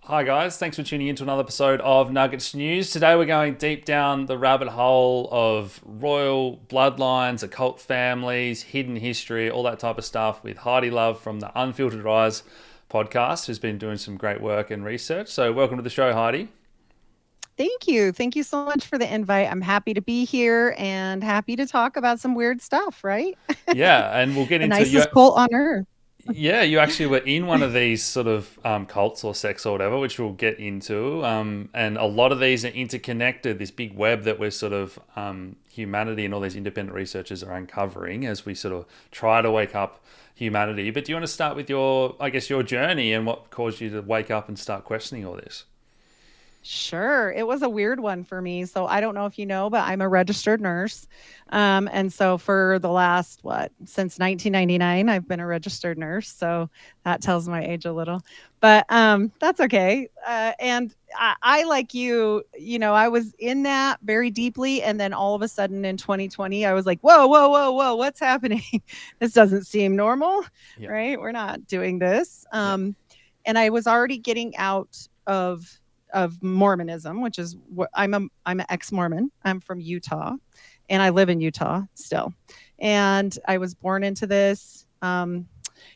Hi guys, thanks for tuning in to another episode of Nuggets News. Today we're going deep down the rabbit hole of royal bloodlines, occult families, hidden history, all that type of stuff with Heidi Luv from the Unfiltered Rise podcast, who's been doing some great work and research. So welcome to the show, Heidi. Thank you. Thank you so much for the invite. I'm happy to be here and happy to talk about some weird stuff, right? Yeah, and we'll get The into you. nicest cult on earth. Yeah, you actually were in one of these sort of cults or sects or whatever, which we'll get into. And a lot of these are interconnected, this big web that we're sort of humanity and all these independent researchers are uncovering as we sort of try to wake up humanity. But do you want to start with your, I guess, your journey and what caused you to wake up and start questioning all this? Sure. It was a weird one for me. So I don't know if you know, but I'm a registered nurse. And so for the last, since 1999, I've been a registered nurse. So that tells my age a little, but that's okay. And I, like I was in that very deeply. And then all of a sudden in 2020, I was like, whoa, whoa, whoa, whoa, what's happening? This doesn't seem normal, Yeah, right? We're not doing this. yeah, And I was already getting out of Mormonism, which is what I'm an ex-Mormon. I'm from Utah and I live in Utah still. And I was born into this.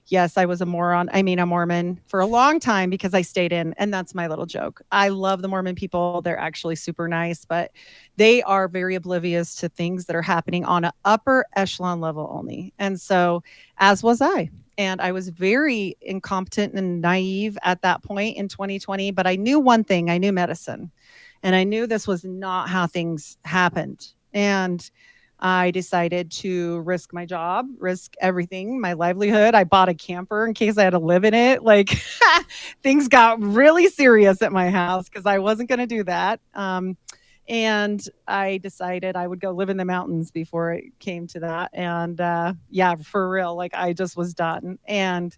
Yes, I was a Mormon for a long time because I stayed in, and that's my little joke. I love the Mormon people. They're actually super nice, but they are very oblivious to things that are happening on an upper echelon level only. And so, as was I. And I was very incompetent and naive at that point in 2020, but I knew one thing, I knew medicine. And I knew this was not how things happened. And I decided to risk my job, risk everything, my livelihood. I bought a camper in case I had to live in it. Like things got really serious at my house because I wasn't going to do that. And I decided I would go live in the mountains before it came to that. And yeah, for real, like I just was done. And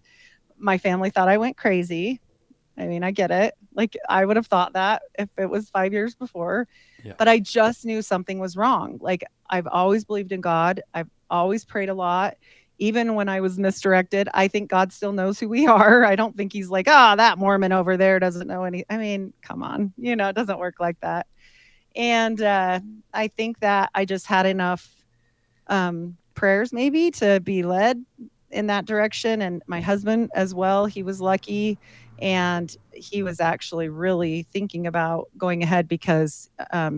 my family thought I went crazy. I mean, I get it. Like I would have thought that if it was 5 years before, yeah, but I just knew something was wrong. Like I've always believed in God. I've always prayed a lot. Even when I was misdirected, I think God still knows who we are. I don't think he's like, oh, that Mormon over there doesn't know any. I mean, come on, it doesn't work like that. And I think that I just had enough prayers maybe to be led in that direction. And my husband as well, he was lucky. And he was actually really thinking about going ahead because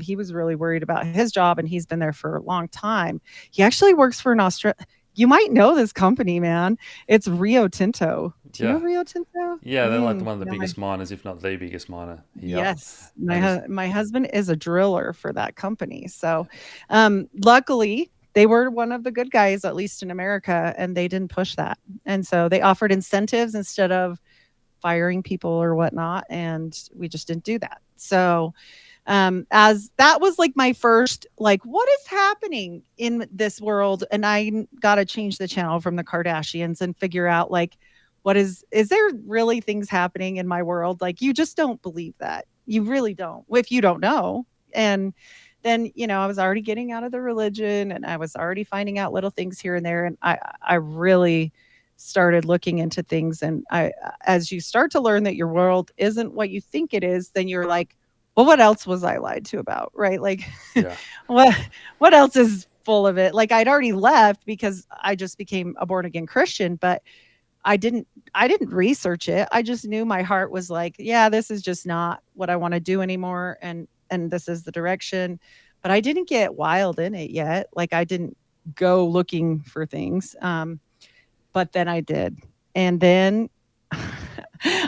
he was really worried about his job and he's been there for a long time. He actually works for an Australia. You might know this company, man. It's Rio Tinto. Do you know yeah. Rio Tinto? Yeah, they're like one of the No, biggest miners, if not the biggest miner here. yes, And is my husband is a driller for that company. So, luckily, they were one of the good guys, at least in America, and they didn't push that. And so they offered incentives instead of firing people or whatnot, and we just didn't do that. So, as that was like my first, like, what is happening in this world? And I got to change the channel from the Kardashians and figure out, like, is there really things happening in my world? Like, you just don't believe that. You really don't, if you don't know. And then, I was already getting out of the religion and I was already finding out little things here and there. And I really started looking into things. And as you start to learn that your world isn't what you think it is, then you're like, well, what else was I lied to about? Right. Like, yeah, what, what else is full of it? Like, I'd already left because I just became a born again Christian, but I didn't research it. I just knew my heart was like, yeah, this is just not what I want to do anymore and this is the direction. But I didn't get wild in it yet. Like I didn't go looking for things. But then I did. And then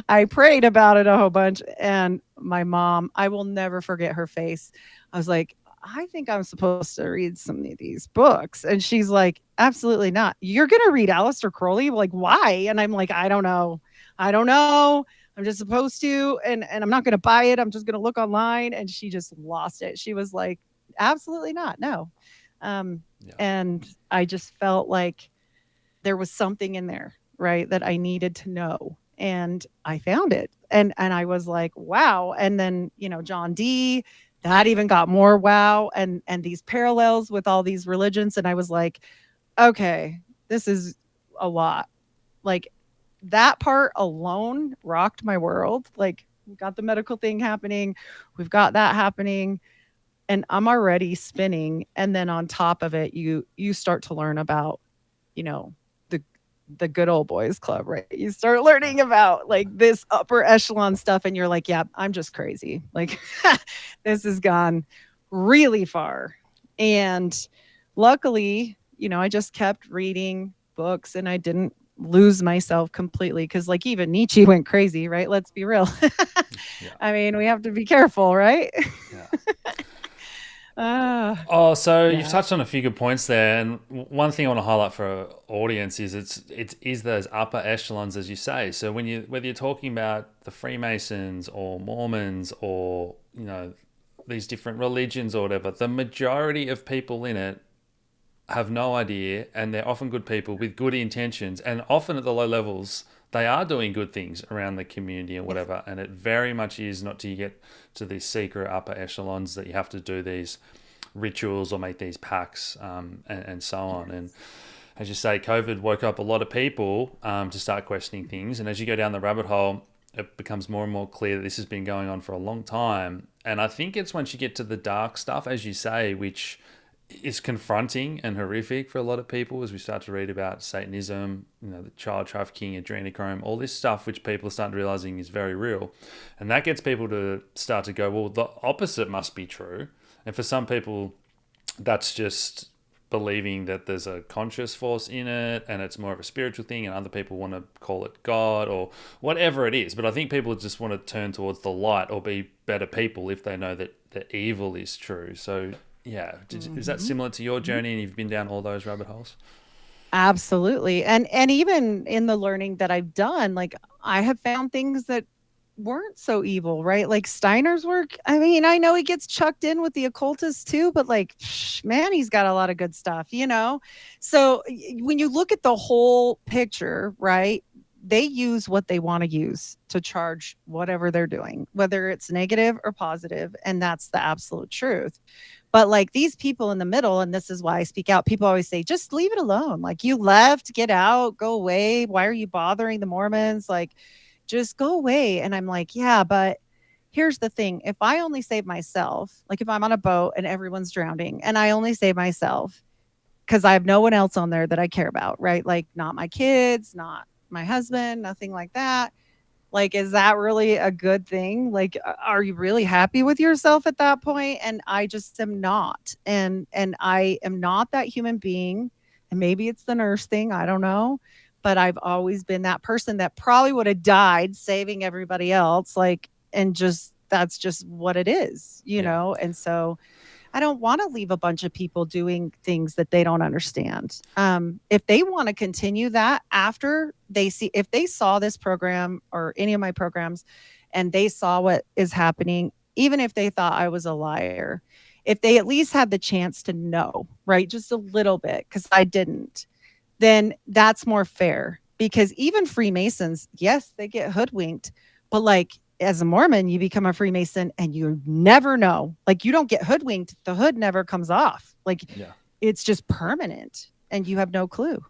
I prayed about it a whole bunch. And my mom, I will never forget her face. I was like, I think I'm supposed to read some of these books. And she's like, absolutely not. You're going to read Aleister Crowley? Like, why? And I'm like, I don't know. I don't know. I'm just supposed to. And I'm not going to buy it. I'm just going to look online. And she just lost it. She was like, absolutely not. No. Um, yeah, and I just felt like there was something in there, right, that I needed to know. And I found it. And I was like, wow. And then, John D, that even got more wow and these parallels with all these religions. And I was like, okay, this is a lot. Like that part alone rocked my world. Like We've got the medical thing happening. We've got that happening. And I'm already spinning. And then on top of it, you start to learn about, you know, the the good old boys club, right? You start learning about like this upper echelon stuff, and you're like, yeah, I'm just crazy. Like this has gone really far. And luckily, I just kept reading books and I didn't lose myself completely because like even Nietzsche went crazy, right? Let's be real. Yeah. I mean, we have to be careful, right? Yeah. uh, Oh, so you've yeah. touched on a few good points there, and one thing I want to highlight for our audience is it is those upper echelons, as you say. So when you whether you're talking about the Freemasons or Mormons or these different religions or whatever, the majority of people in it have no idea, and they're often good people with good intentions, and often at the low levels they are doing good things around the community or whatever. And it very much is not till you get to these secret upper echelons that you have to do these rituals or make these pacts, and so on. And as you say, COVID woke up a lot of people to start questioning things. And as you go down the rabbit hole, it becomes more and more clear that this has been going on for a long time. And I think it's once you get to the dark stuff, as you say, which is confronting and horrific for a lot of people, as we start to read about Satanism, the child trafficking, adrenochrome, all this stuff, which people are starting to realizing is very real. And that gets people to start to go, well, the opposite must be true. And for some people, that's just believing that there's a conscious force in it and it's more of a spiritual thing, and other people want to call it God or whatever it is. But I think people just want to turn towards the light or be better people if they know that the evil is true. So yeah, is that Mhm. similar to your Mhm. journey and you've been down all those rabbit holes? Absolutely. And even in the learning that I've done, like I have found things that weren't so evil, right? Like Steiner's work. I mean, I know he gets chucked in with the occultists too, but like, man, he's got a lot of good stuff. So when you look at the whole picture, right? They use what they want to use to charge whatever they're doing, whether it's negative or positive, and that's the absolute truth. But like these people in the middle, and this is why I speak out, people always say, just leave it alone. Like you left, get out, go away. Why are you bothering the Mormons? Like just go away. And I'm like, yeah, but here's the thing. If I only save myself, like if I'm on a boat and everyone's drowning and I only save myself because I have no one else on there that I care about, right? Like not my kids, not my husband, nothing like that. Like, is that really a good thing? Like, are you really happy with yourself at that point? And I just am not. And I am not that human being. And maybe it's the nurse thing, I don't know. But I've always been that person that probably would have died saving everybody else. Like, and just that's just what it Yeah. is. And so I don't want to leave a bunch of people doing things that they don't understand. If they want to continue that after they see, if they saw this program or any of my programs and they saw what is happening, even if they thought I was a liar, if they at least had the chance to know, right, just a little bit, because I didn't, then that's more fair. Because even Freemasons, yes, they get hoodwinked, but like as a Mormon, you become a Freemason and you never know. Like you don't get hoodwinked, the hood never comes off. Like Yeah. it's just permanent and you have no clue.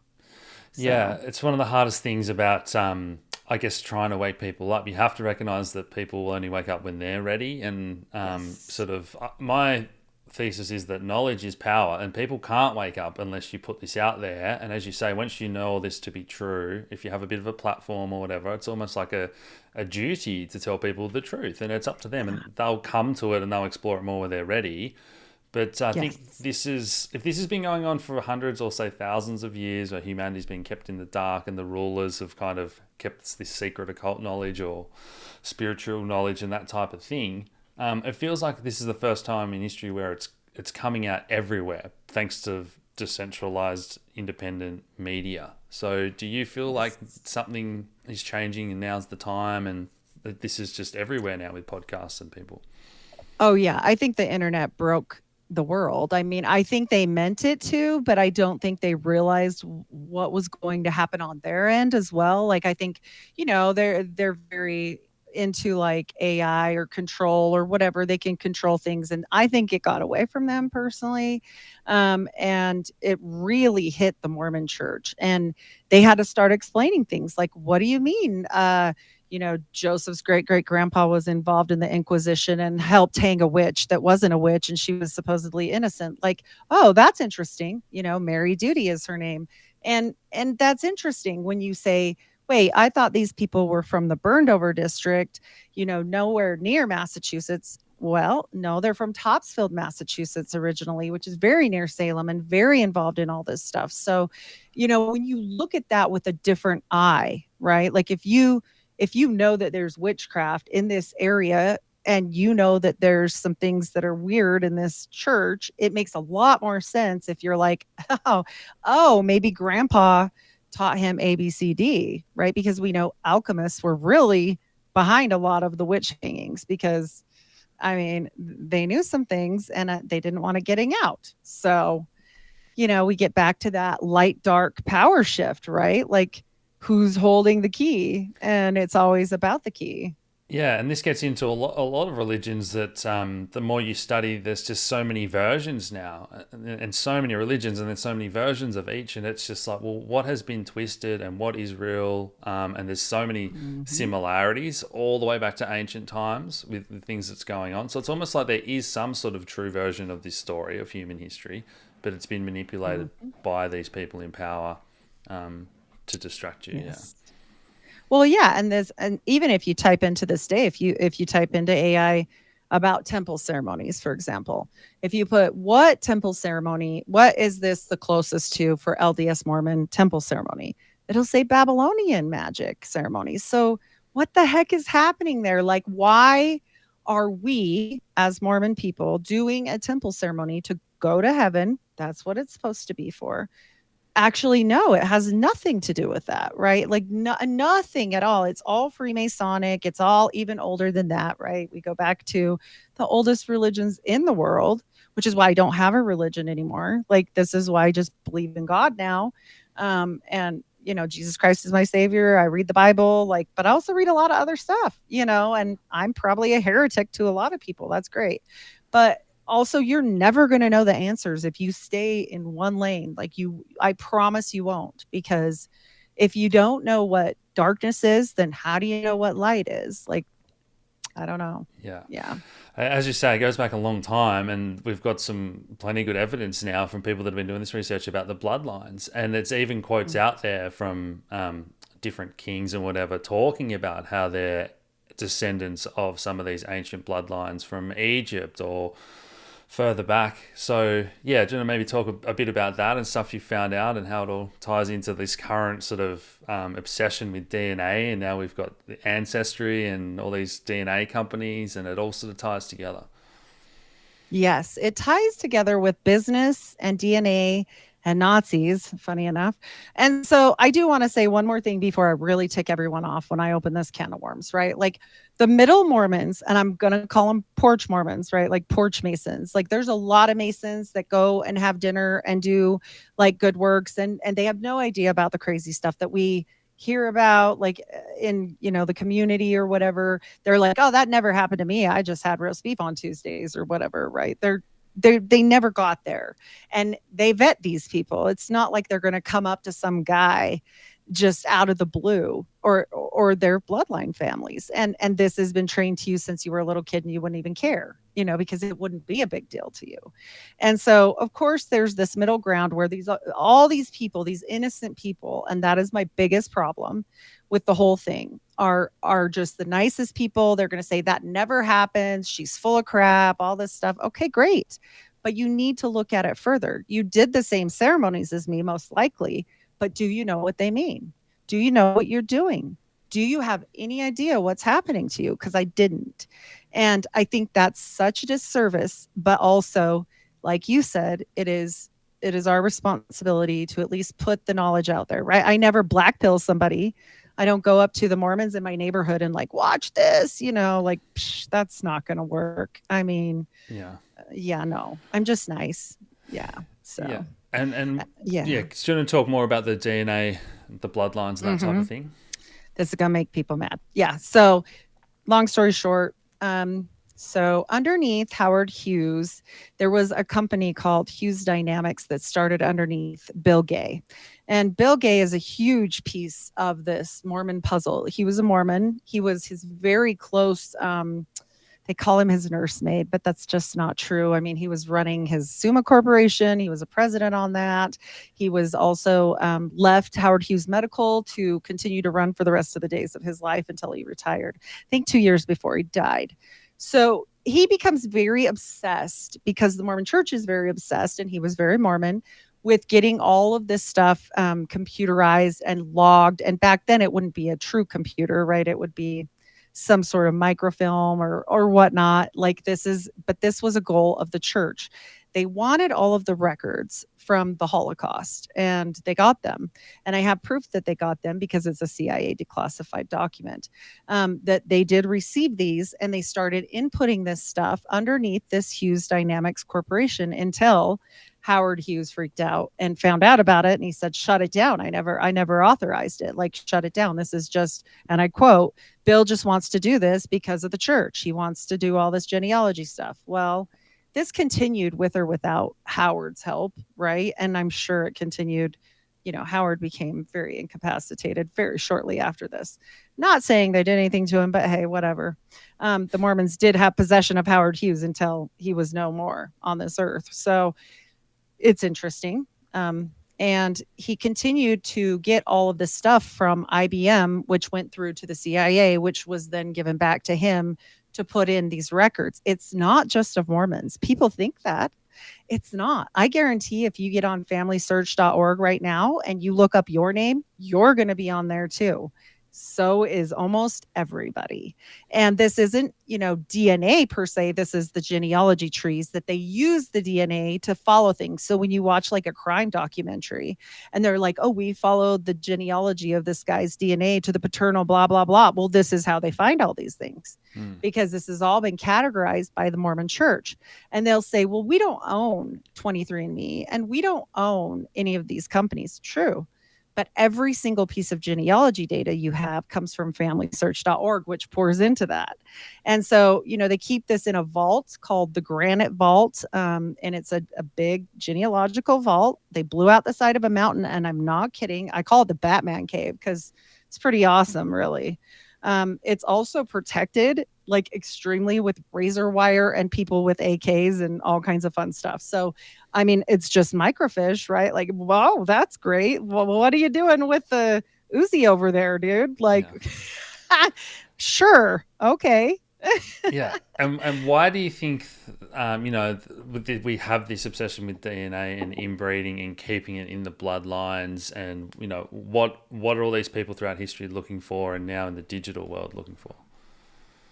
Yeah, So, it's one of the hardest things about, I guess, trying to wake people up. You have to recognize that people will only wake up when they're ready. And yes. sort of my thesis is that knowledge is power, and people can't wake up unless you put this out there. And as you say, once you know all this to be true, if you have a bit of a platform or whatever, it's almost like a duty to tell people the truth. And it's up to them, Yeah. and they'll come to it and they'll explore it more when they're ready. But I think Yes. if this has been going on for hundreds or say thousands of years, where humanity's been kept in the dark and the rulers have kind of kept this secret occult knowledge or spiritual knowledge and that type of thing, it feels like this is the first time in history where it's coming out everywhere thanks to decentralized independent media. So do you feel like Yes. something is changing and now's the time, and that this is just everywhere now with podcasts and people? Oh, yeah. I think the internet broke the world. I mean, I think they meant it to, but I don't think they realized what was going to happen on their end as well. Like I think, they're very into like AI or control or whatever. They can control things, and I think it got away from them personally. And it really hit the Mormon church, and they had to start explaining things like, what do you mean? Joseph's great great grandpa was involved in the Inquisition and helped hang a witch that wasn't a witch and she was supposedly innocent. Like, oh, that's interesting. Mary Duty is her name. And that's interesting when you say, wait, I thought these people were from the burned over district, nowhere near Massachusetts. Well, no, they're from Topsfield, Massachusetts originally, which is very near Salem and very involved in all this stuff. So, when you look at that with a different eye, right? Like if you know that there's witchcraft in this area and that there's some things that are weird in this church, it makes a lot more sense if you're like, oh, maybe grandpa taught him ABCD, right? Because we know alchemists were really behind a lot of the witch hangings because they knew some things and they didn't want it getting out. So, we get back to that light dark power shift, right? Like who's holding the key, and it's always about the key. Yeah, and this gets into a lot of religions that the more you study, there's just so many versions now, and so many religions, and then so many versions of each, and it's just like, well, what has been twisted and what is real? And there's so many similarities all the way back to ancient times with the things that's going on. So it's almost like there is some sort of true version of this story of human history, but it's been manipulated by these people in power to distract you. Yes. Well, yeah, and even if you type into this day, if you type into AI about temple ceremonies, for example, if you put what temple ceremony, what is this the closest to for LDS Mormon temple ceremony, it'll say Babylonian magic ceremonies. So what the heck is happening there? Like, why are we as Mormon people doing a temple ceremony to go to heaven? That's what it's supposed to be for. Actually, no, it has nothing to do with that, right? Like nothing at all. It's all Freemasonic. It's all even older than that, right? We go back to the oldest religions in the world, which is why I don't have a religion anymore. Like this is why I just believe in God now. And Jesus Christ is my savior. I read the Bible, but I also read a lot of other stuff, and I'm probably a heretic to a lot of people. That's great. But also, you're never going to know the answers if you stay in one lane. I promise you won't, because if you don't know what darkness is, then how do you know what light is? I don't know. Yeah. As you say, it goes back a long time, and we've got plenty good evidence now from people that have been doing this research about the bloodlines, and it's even quotes out there from different kings and whatever talking about how they're descendants of some of these ancient bloodlines from Egypt or further back. So yeah, do you want to maybe talk a bit about that and stuff you found out and how it all ties into this current sort of obsession with DNA, and now we've got the Ancestry and all these DNA companies, and it all sort of ties together. Yes, it ties together with business and DNA and Nazis, funny enough. And so I do want to say one more thing before I really tick everyone off when I open this can of worms, right? Like the middle Mormons, and I'm going to call them porch Mormons, right? Like porch Masons. Like there's a lot of Masons that go and have dinner and do good works, and they have no idea about the crazy stuff that we hear about in the community or whatever. They're like, oh, that never happened to me. I just had roast beef on Tuesdays or whatever, right? They never got there, and they vet these people. It's not like they're going to come up to some guy just out of the blue, or their bloodline families, and this has been trained to you since you were a little kid and you wouldn't even care, because it wouldn't be a big deal to you. And so of course there's this middle ground where all these people, these innocent people, and that is my biggest problem with the whole thing, are just the nicest people. They're going to say that never happened, she's full of crap, all this stuff. Okay, great. But you need to look at it further. You did the same ceremonies as me, most likely, but do you know what they mean? Do you know what you're doing? Do you have any idea what's happening to you? Because I didn't. And I think that's such a disservice, but also, like you said, it is our responsibility to at least put the knowledge out there, right? I never black pill somebody. I don't go up to the Mormons in my neighborhood and watch this, that's not going to work. No, I'm just nice. Yeah. So. Yeah. And shouldn't talk more about the DNA, the bloodlines, that type of thing. This is gonna make people mad. Yeah. So, long story short, So underneath Howard Hughes, there was a company called Hughes Dynamics that started underneath Bill Gay. And Bill Gay is a huge piece of this Mormon puzzle. He was a Mormon. He was his very close, they call him his nursemaid, but that's just not true. I mean, he was running his Summa Corporation. He was a president on that. He was also left Howard Hughes Medical to continue to run for the rest of the days of his life until he retired. I think 2 years before he died. So he becomes very obsessed because the Mormon church is very obsessed, and he was very Mormon with getting all of this stuff computerized and logged. And back then, it wouldn't be a true computer, right? It would be some sort of microfilm or whatnot. But this was a goal of the church. They wanted all of the records from the Holocaust, and they got them. And I have proof that they got them because it's a CIA declassified document. That they did receive these, and they started inputting this stuff underneath this Hughes Dynamics Corporation until Howard Hughes freaked out and found out about it, and he said, "Shut it down. I never authorized it. Like, shut it down. This is just," and I quote, "Bill just wants to do this because of the church. He wants to do all this genealogy stuff." Well, this continued with or without Howard's help, right? And I'm sure it continued. Howard became very incapacitated very shortly after this. Not saying they did anything to him, but hey, whatever. The Mormons did have possession of Howard Hughes until he was no more on this earth. So it's interesting. And he continued to get all of this stuff from IBM, which went through to the CIA, which was then given back to him to put in these records. It's not just of Mormons. People think that. It's not. I guarantee if you get on familysearch.org right now and you look up your name, you're going to be on there too. So is almost everybody. And this isn't, DNA per se. This is the genealogy trees that they use the DNA to follow things. So when you watch like a crime documentary and they're like, "Oh, we followed the genealogy of this guy's DNA to the paternal blah, blah, blah." Well, this is how they find all these things because this has all been categorized by the Mormon church. And they'll say, "Well, we don't own 23andMe and we don't own any of these companies." True. But every single piece of genealogy data you have comes from familysearch.org, which pours into that. And so, they keep this in a vault called the Granite Vault. And it's a big genealogical vault. They blew out the side of a mountain. And I'm not kidding. I call it the Batman Cave because it's pretty awesome, really. It's also protected like extremely with razor wire and people with AKs and all kinds of fun stuff. So, I mean, it's just microfiche, right? Like, wow, that's great. Well, what are you doing with the Uzi over there, dude? Like, sure. Okay. Yeah. And why do you think, we have this obsession with DNA and inbreeding and keeping it in the bloodlines? And, what are all these people throughout history looking for and now in the digital world looking for?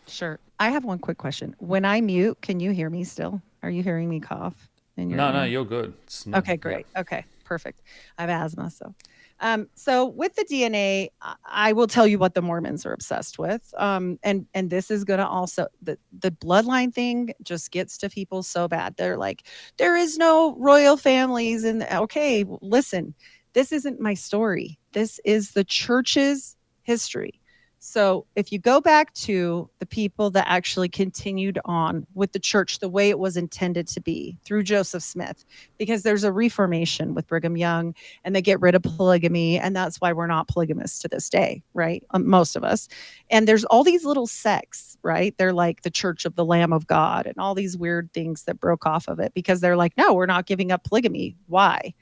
Sure. I have one quick question. When I mute, can you hear me still? Are you hearing me cough? No, you're good. Okay, great. Yeah. Okay, perfect. I have asthma, so. So with the DNA, I will tell you what the Mormons are obsessed with. And this is going to also, the bloodline thing just gets to people so bad. They're like, there is no royal families. And okay, listen, this isn't my story. This is the church's history. So if you go back to the people that actually continued on with the church the way it was intended to be through Joseph Smith, because there's a reformation with Brigham Young and they get rid of polygamy. And that's why we're not polygamists to this day, right? Most of us. And there's all these little sects, right? They're like the Church of the Lamb of God and all these weird things that broke off of it because they're like, no, we're not giving up polygamy. Why?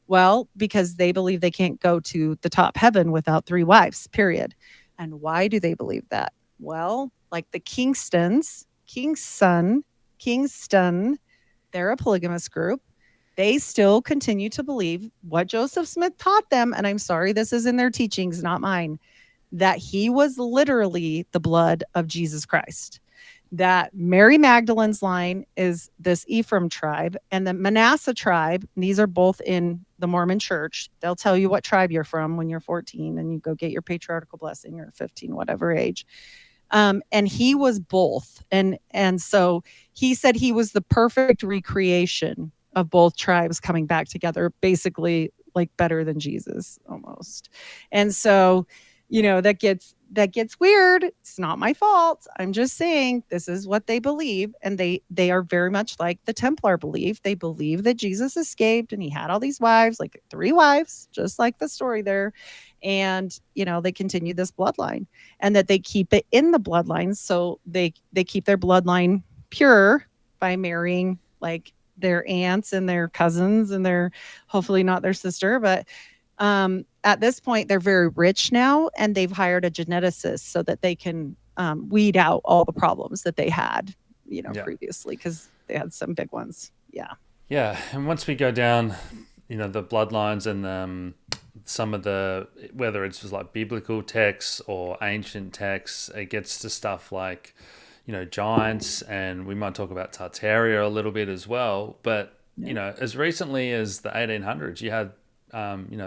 Well, because they believe they can't go to the top heaven without 3 wives, period. And why do they believe that? Well, like the Kingston, they're a polygamous group. They still continue to believe what Joseph Smith taught them. And I'm sorry, this is in their teachings, not mine, that he was literally the blood of Jesus Christ. That Mary Magdalene's line is this Ephraim tribe and the Manasseh tribe. These are both in the Mormon church. They'll tell you what tribe you're from when you're 14 and you go get your patriarchal blessing or 15, whatever age. And he was both. And so he said he was the perfect recreation of both tribes coming back together, basically like better than Jesus almost. And so, that gets that gets weird. It's not my fault. I'm just saying this is what they believe, and they are very much like the Templar belief. They believe that Jesus escaped and he had all these wives, like 3 wives, just like the story there. And, they continue this bloodline, and that they keep it in the bloodline, so they keep their bloodline pure by marrying like their aunts and their cousins and their, hopefully not their sister, but at this point they're very rich now, and they've hired a geneticist so that they can weed out all the problems that they had, Yeah. previously, because they had some big ones. Yeah. Yeah, and once we go down, the bloodlines and some of the, whether it's just like biblical texts or ancient texts, it gets to stuff like, giants, and we might talk about Tartaria a little bit as well. But as recently as the 1800s, you had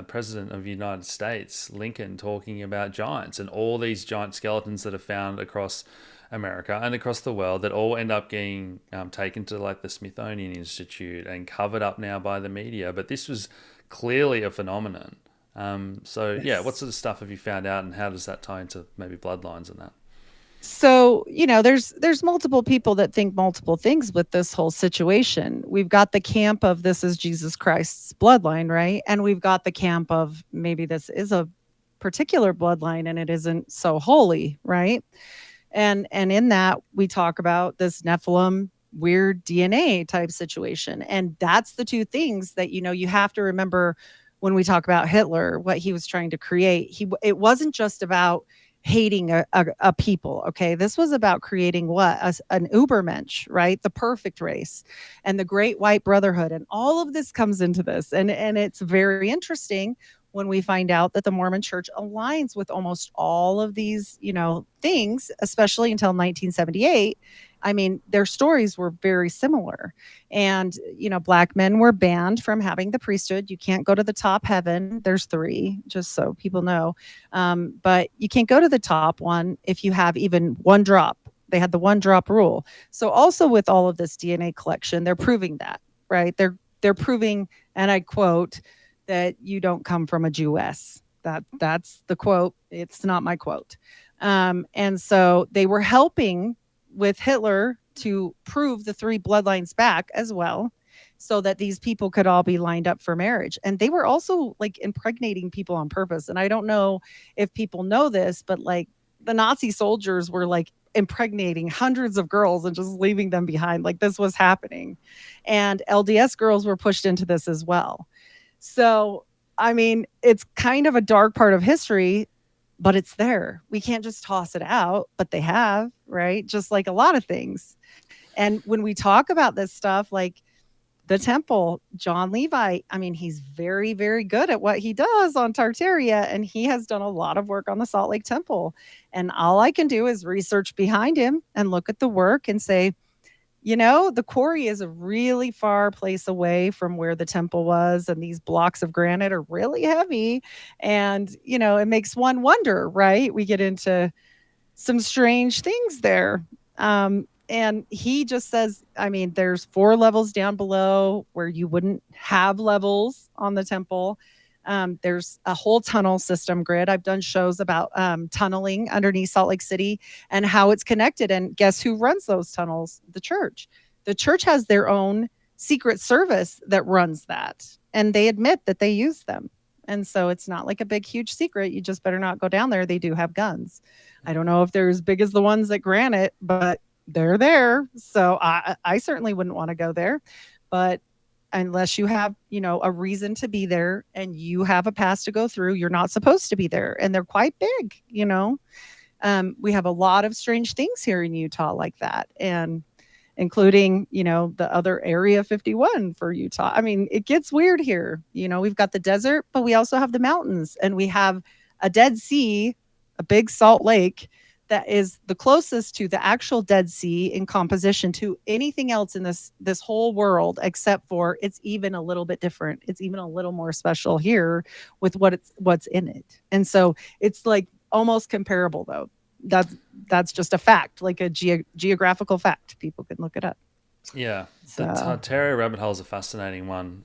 President of the United States, Lincoln, talking about giants and all these giant skeletons that are found across America and across the world that all end up getting taken to like the Smithsonian Institute and covered up now by the media. But this was clearly a phenomenon. So yeah, what sort of stuff have you found out, and how does that tie into maybe bloodlines and that? So, there's multiple people that think multiple things with this whole situation. We've got the camp of this is Jesus Christ's bloodline, right? And we've got the camp of maybe this is a particular bloodline and it isn't so holy, right? And in that we talk about this Nephilim weird DNA type situation. And that's the two things that you have to remember when we talk about Hitler, what he was trying to create. It wasn't just about hating a people. Okay. This was about creating what? An Ubermensch, right? The perfect race and the great white brotherhood. And all of this comes into this. And it's very interesting when we find out that the Mormon church aligns with almost all of these, things, especially until 1978. I mean, their stories were very similar. And, black men were banned from having the priesthood. You can't go to the top heaven. There's 3, just so people know. But you can't go to the top one if you have even 1 drop. They had the 1 drop rule. So also with all of this DNA collection, they're proving that, right? They're proving, and I quote, that you don't come from a Jewess. That's the quote. It's not my quote. And so they were helping with Hitler to prove the 3 bloodlines back as well, so that these people could all be lined up for marriage. And they were also like impregnating people on purpose. And I don't know if people know this, but like the Nazi soldiers were like impregnating hundreds of girls and just leaving them behind. Like this was happening. And LDS girls were pushed into this as well. So, I mean, it's kind of a dark part of history, but it's there. We can't just toss it out, but they have, right? Just like a lot of things. And when we talk about this stuff, like the temple, John Levi, I mean, he's very, very good at what he does on Tartaria, and he has done a lot of work on the Salt Lake Temple. And all I can do is research behind him and look at the work and say, the quarry is a really far place away from where the temple was, and these blocks of granite are really heavy. And, it makes one wonder, right? We get into some strange things there. And he just says, I mean, there's 4 levels down below where you wouldn't have levels on the temple. There's a whole tunnel system grid. I've done shows about tunneling underneath Salt Lake City and how it's connected. And guess who runs those tunnels? The church. The church has their own secret service that runs that. And they admit that they use them. And so it's not like a big, huge secret. You just better not go down there. They do have guns. I don't know if they're as big as the ones at Granite, but they're there. So I certainly wouldn't want to go there. But unless you have, a reason to be there and you have a pass to go through, you're not supposed to be there. And they're quite big, We have a lot of strange things here in Utah like that. And including, the other Area 51 for Utah. I mean, it gets weird here. We've got the desert, but we also have the mountains, and we have a Dead Sea, a big salt lake that is the closest to the actual Dead Sea in composition to anything else in this whole world, except for it's even a little bit different. It's even a little more special here with what's in it. And so it's like almost comparable though. That's just a fact, like a geographical fact. People can look it up. Yeah, the Tartaria rabbit hole is a fascinating one,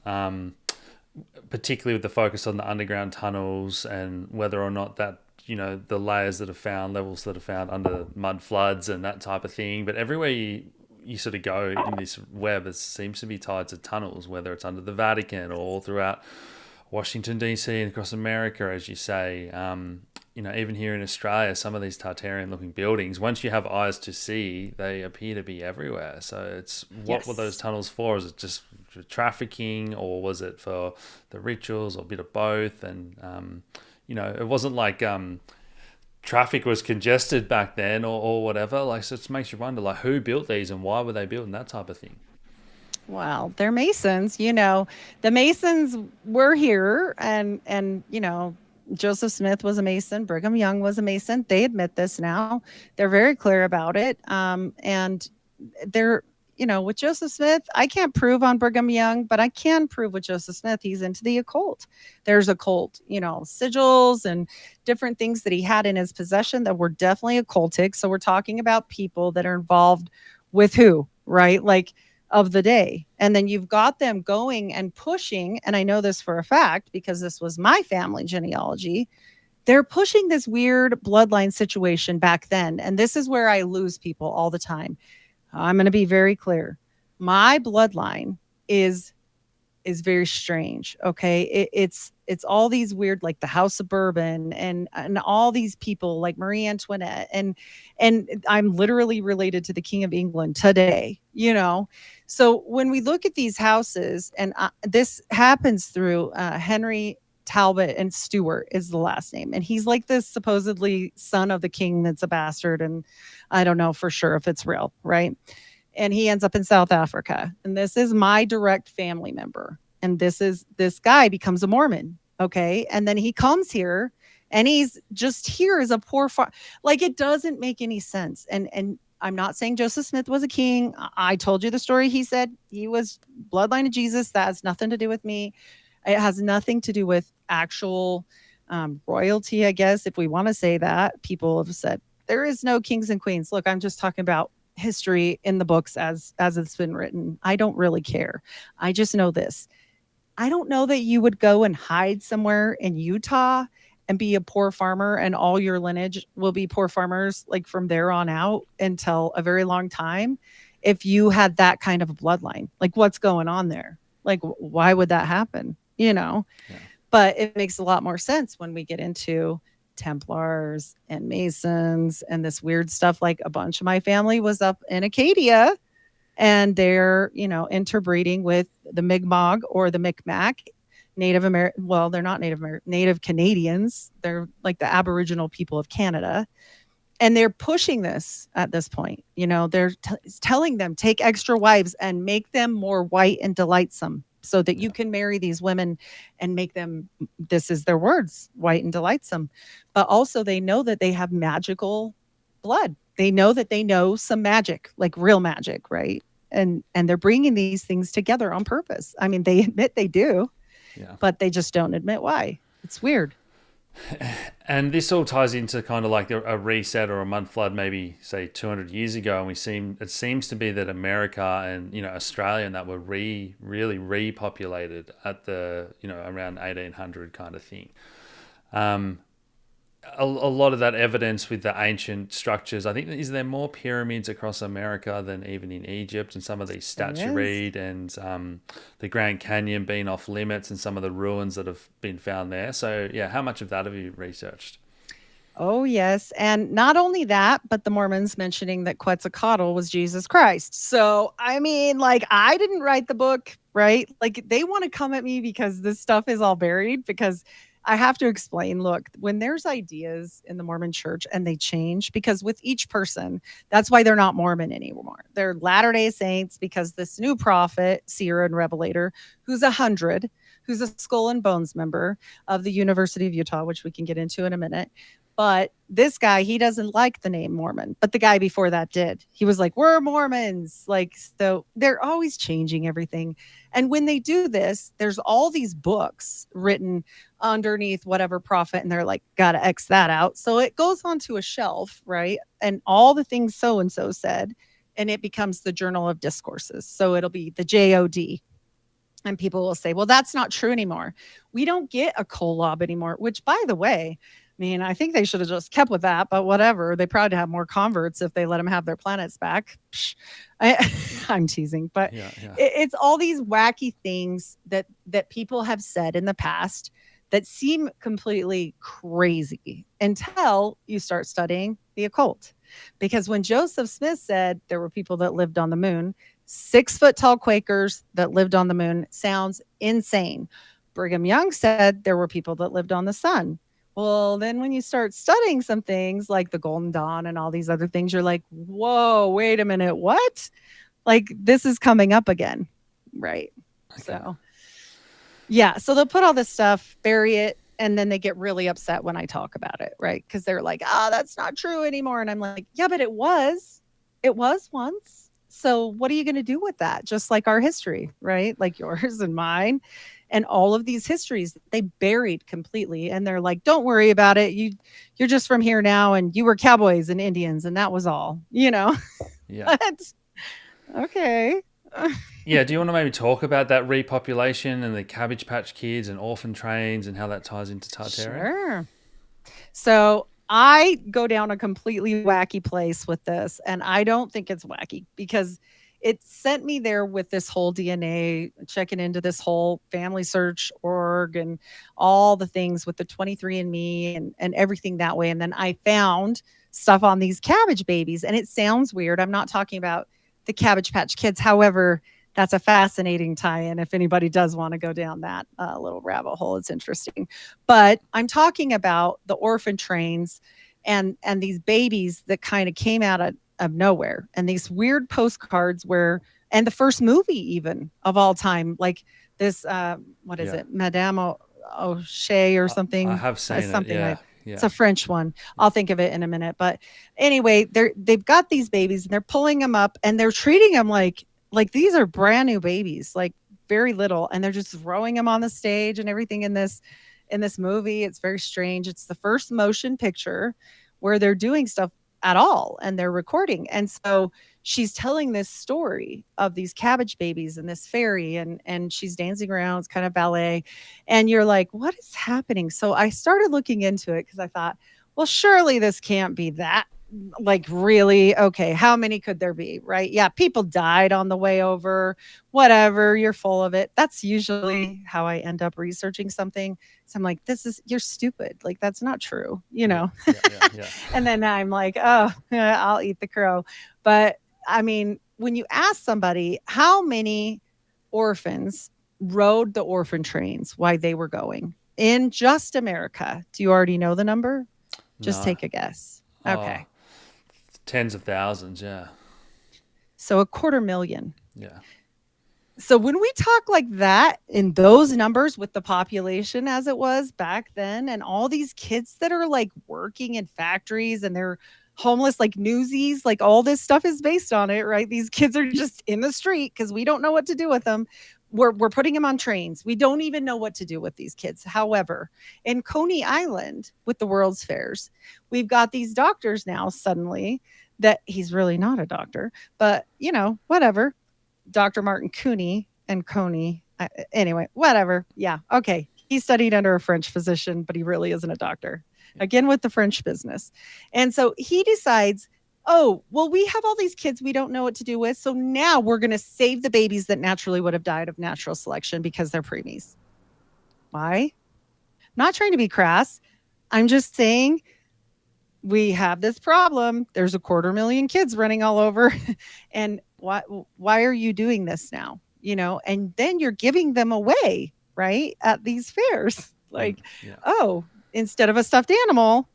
particularly with the focus on the underground tunnels and whether or not that the layers that are found, levels that are found under mud floods and that type of thing. But everywhere you sort of go in this web, it seems to be tied to tunnels, whether it's under the Vatican or throughout Washington DC and across America, as you say. Even here in Australia, some of these Tartarian-looking buildings, once you have eyes to see, they appear to be everywhere. So it's what were those tunnels for? Is it just for trafficking, or was it for the rituals, or a bit of both? And it wasn't like traffic was congested back then, or whatever. Like, so it makes you wonder, like, who built these and why were they built and that type of thing. Well, they're Masons, the Masons were here, and Joseph Smith was a Mason. Brigham Young was a Mason. They admit this now. They're very clear about it. And they're, with Joseph Smith, I can't prove on Brigham Young, but I can prove with Joseph Smith, he's into the occult. There's occult, sigils and different things that he had in his possession that were definitely occultic. So we're talking about people that are involved with who, right? Like, of the day. And then you've got them going and pushing, and I know this for a fact because this was my family genealogy. They're pushing this weird bloodline situation back then. And this is where I lose people all the time. I'm going to be very clear. My bloodline is very strange. Okay. It's all these weird, like the House of Bourbon and all these people like Marie Antoinette. And I'm literally related to the King of England today, So when we look at these houses, and this happens through Henry Talbot and Stewart is the last name. And he's like this supposedly son of the king that's a bastard. And I don't know for sure if it's real, right? And he ends up in South Africa. And this is my direct family member. And this guy becomes a Mormon. Okay. And then he comes here and he's just here as a poor farm. Like, it doesn't make any sense. And I'm not saying Joseph Smith was a king. I told you the story. He said he was bloodline of Jesus. That has nothing to do with me. It has nothing to do with actual royalty, I guess, if we want to say that. People have said there is no kings and queens. Look, I'm just talking about history in the books as it's been written. I don't really care. I just know this. I don't know that you would go and hide somewhere in Utah and be a poor farmer and all your lineage will be poor farmers like from there on out until a very long time. If you had that kind of a bloodline, like what's going on there? Like, why would that happen? Yeah. But it makes a lot more sense when we get into Templars and Masons and this weird stuff. Like, a bunch of my family was up in Acadia and they're, interbreeding with the Mi'kmaq or the Micmac, Native American. Well, they're not Native American, Native Canadians. They're like the Aboriginal people of Canada. And they're pushing this at this point. They're telling them, take extra wives and make them more white and delightsome so that you can marry these women and make them, this is their words, white and delightsome. But also they know that they have magical blood. They know that they know some magic, like real magic, right? And they're bringing these things together on purpose. I mean, they admit they do, but they just don't admit why. It's weird. And this all ties into kind of like a reset or a mud flood, maybe say 200 years ago, and it seems to be that America and Australia and that were really repopulated at the around 1800 kind of thing. A lot of that evidence with the ancient structures. I think, is there more pyramids across America than even in Egypt, and some of these statuaried and the Grand Canyon being off limits and some of the ruins that have been found there. So yeah, how much of that have you researched? Oh, yes. And not only that, but the Mormons mentioning that Quetzalcoatl was Jesus Christ. So, I mean, like, I didn't write the book, right? Like, they want to come at me because this stuff is all buried, because I have to explain, look, when there's ideas in the Mormon church and they change, because with each person, that's why they're not Mormon anymore. They're Latter-day Saints, because this new prophet, seer and revelator, who's 100, who's a Skull and Bones member of the University of Utah, which we can get into in a minute. But this guy, he doesn't like the name Mormon, but the guy before that did. He was like, we're Mormons. Like, so they're always changing everything. And when they do this, there's all these books written underneath whatever prophet, and they're like, gotta X that out. So it goes onto a shelf, right? And all the things so-and-so said, and it becomes the Journal of Discourses. So it'll be the JOD. And people will say, well, that's not true anymore. We don't get a Kolob anymore, which, by the way, mean, I think they should have just kept with that, but whatever. They probably have more converts if they let them have their planets back. Psh, I, I'm teasing, but Yeah, yeah, it's all these wacky things that people have said in the past that seem completely crazy until you start studying the occult. Because when Joseph Smith said there were people that lived on the moon, 6 foot tall Quakers that lived on the moon sounds insane. Brigham Young said there were people that lived on the sun. Well, then when you start studying some things like the Golden Dawn and all these other things, you're like, whoa, wait a minute, what? Like this is coming up again. Right. okay, So, yeah. So they'll put all this stuff, bury it, and then they get really upset when I talk about it. Right. Because they're like, that's not true anymore. And I'm like, yeah, but it was. It was once. So what are you going to do with that? Just like our history, right? Like yours and mine and all of these histories they buried completely and they're like don't worry about it, you're just from here now and you were cowboys and Indians and that was all, yeah. but okay. Yeah, do you want to maybe talk about that repopulation and the Cabbage Patch Kids and orphan trains and how that ties into Tartaria? Sure. So I go down a completely wacky place with this, and I don't think it's wacky because it sent me there with this whole DNA, checking into this whole family search org and all the things with the 23andMe and everything that way. And then I found stuff on these cabbage babies, and it sounds weird. I'm not talking about the Cabbage Patch Kids. However, that's a fascinating tie-in. If anybody does want to go down that little rabbit hole, it's interesting. But I'm talking about the orphan trains and these babies that kind of came out of nowhere, and these weird postcards where, and the first movie even of all time, like this, what is Yeah, it, Madame O'Shea or I something, have seen it. something Yeah, like. It's yeah, a French one. I'll think of it in a minute. But anyway, they've got these babies and they're pulling them up and they're treating them like these are brand new babies, like very little, and they're just throwing them on the stage and everything in this movie. It's very strange. It's the first motion picture where they're doing stuff at all and they're recording. And so she's telling this story of these cabbage babies and this fairy and she's dancing around. It's kind of ballet. And you're like, what is happening? So I started looking into it because I thought, well, surely this can't be that, like really, okay, how many could there be, right? Yeah, people died on the way over, whatever, you're full of it. That's usually how I end up researching something. So I'm like, you're stupid, like that's not true, yeah, yeah, yeah, yeah. and then I'm like, oh, I'll eat the crow. But I mean, when you ask somebody how many orphans rode the orphan trains while they were going in just America, do you already know the number? Just No, take a guess. oh, Okay. tens of thousands. Yeah, So 250,000. yeah, So when we talk like that in those numbers with the population as it was back then, and all these kids that are like working in factories and they're homeless like newsies, like all this stuff is based on it, right? These kids are just in the street because we don't know what to do with them. We're putting them on trains. We don't even know what to do with these kids. However, in Coney Island with the World's Fairs, we've got these doctors now suddenly that he's really not a doctor, but whatever. Dr. Martin Cooney and Coney. Anyway, whatever. Yeah. Okay. He studied under a French physician, but he really isn't a doctor. Again, with the French business. And so he decides, oh, well, we have all these kids we don't know what to do with. So now we're going to save the babies that naturally would have died of natural selection because they're preemies. Why? Not trying to be crass. I'm just saying we have this problem. There's 250,000 kids running all over. And why are you doing this now? And then you're giving them away, right? At these fairs. Like, yeah. oh, instead of a stuffed animal,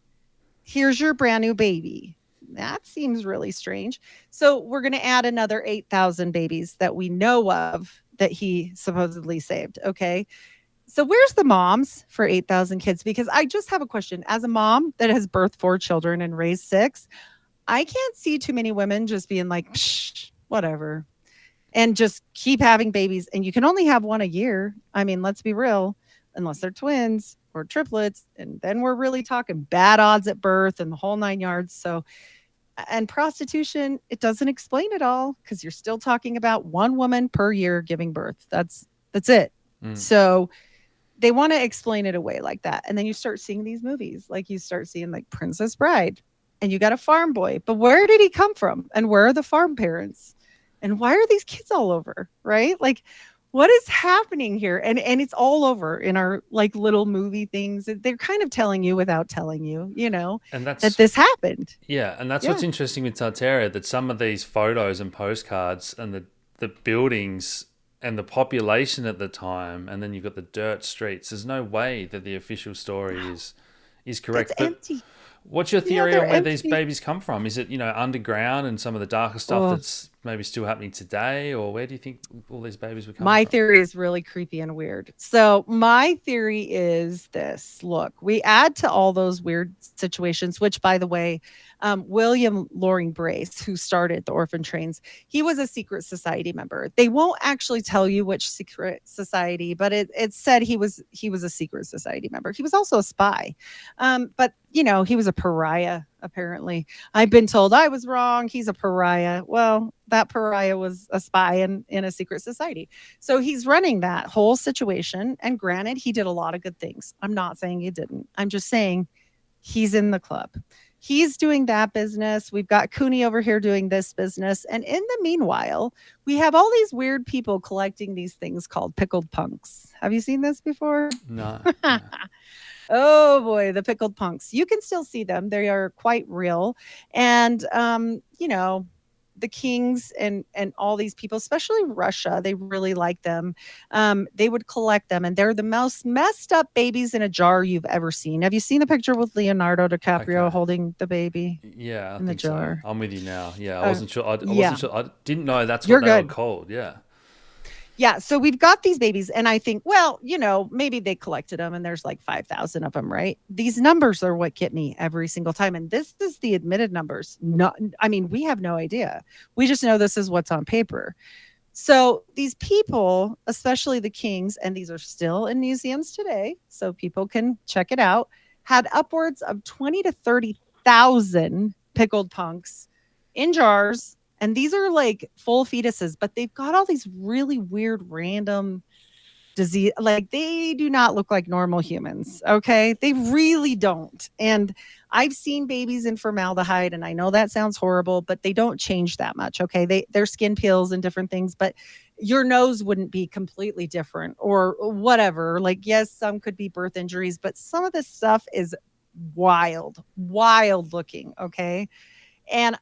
here's your brand new baby. That seems really strange. So we're going to add another 8,000 babies that we know of that he supposedly saved. Okay. So where's the moms for 8,000 kids? Because I just have a question. As a mom that has birthed 4 children and raised 6, I can't see too many women just being like, psh, whatever, and just keep having babies. And you can only have one a year. I mean, let's be real, unless they're twins or triplets. And then we're really talking bad odds at birth and the whole 9 yards. So, and prostitution, it doesn't explain it all because you're still talking about one woman per year giving birth. That's it. Mm. So they want to explain it away like that. And then you start seeing these movies, like you start seeing like Princess Bride, and you got a farm boy. But where did he come from? And where are the farm parents? And why are these kids all over? Right? Like, what is happening here? And it's all over in our like little movie things. They're kind of telling you without telling you, And that that's this happened. Yeah, and that's Yeah. what's interesting with Tartaria, that some of these photos and postcards and the buildings and the population at the time, and then you've got the dirt streets. There's no way that the official story is It's correct. But empty. what's your Yeah, theory they're on where these empty. babies come from? Is it, underground and some of the darker stuff Oh, that's maybe still happening today, or where do you think all these babies were coming my from? theory is really creepy and weird. So, my theory is this. Look, we add to all those weird situations, which, by the way, William Loring Brace, who started the orphan trains, he was a secret society member. They won't actually tell you which secret society, but it said he was a secret society member. He was also a spy, but he was a pariah. Apparently, I've been told I was wrong. He's a pariah. Well, that pariah was a spy in a secret society. So he's running that whole situation. And granted, he did a lot of good things. I'm not saying he didn't. I'm just saying he's in the club. He's doing that business. We've got Cooney over here doing this business. And in the meanwhile, we have all these weird people collecting these things called pickled punks. Have you seen this before? No, no. Oh boy, the pickled punks. You can still see them. They are quite real. And the kings and all these people, especially Russia, they really like them. They would collect them, and they're the most messed up babies in a jar you've ever seen. Have you seen the picture with Leonardo DiCaprio Okay. holding the baby Yeah, I in the think so. jar? I'm with you now. Yeah, I Uh, wasn't sure. I yeah, wasn't sure. I didn't know that's what you're they were good. called. Yeah. Yeah, so we've got these babies, and I think, well, maybe they collected them, and there's like 5,000 of them, right? These numbers are what get me every single time, and this is the admitted numbers. Not, I mean, we have no idea. We just know this is what's on paper. So these people, especially the kings, and these are still in museums today, so people can check it out, had upwards of 20 to 30,000 pickled punks in jars. And these are like full fetuses, but they've got all these really weird, random disease. Like they do not look like normal humans. Okay. They really don't. And I've seen babies in formaldehyde, and I know that sounds horrible, but they don't change that much. Okay. Their skin peels and different things, but your nose wouldn't be completely different or whatever. Like, yes, some could be birth injuries, but some of this stuff is wild, wild looking. Okay. And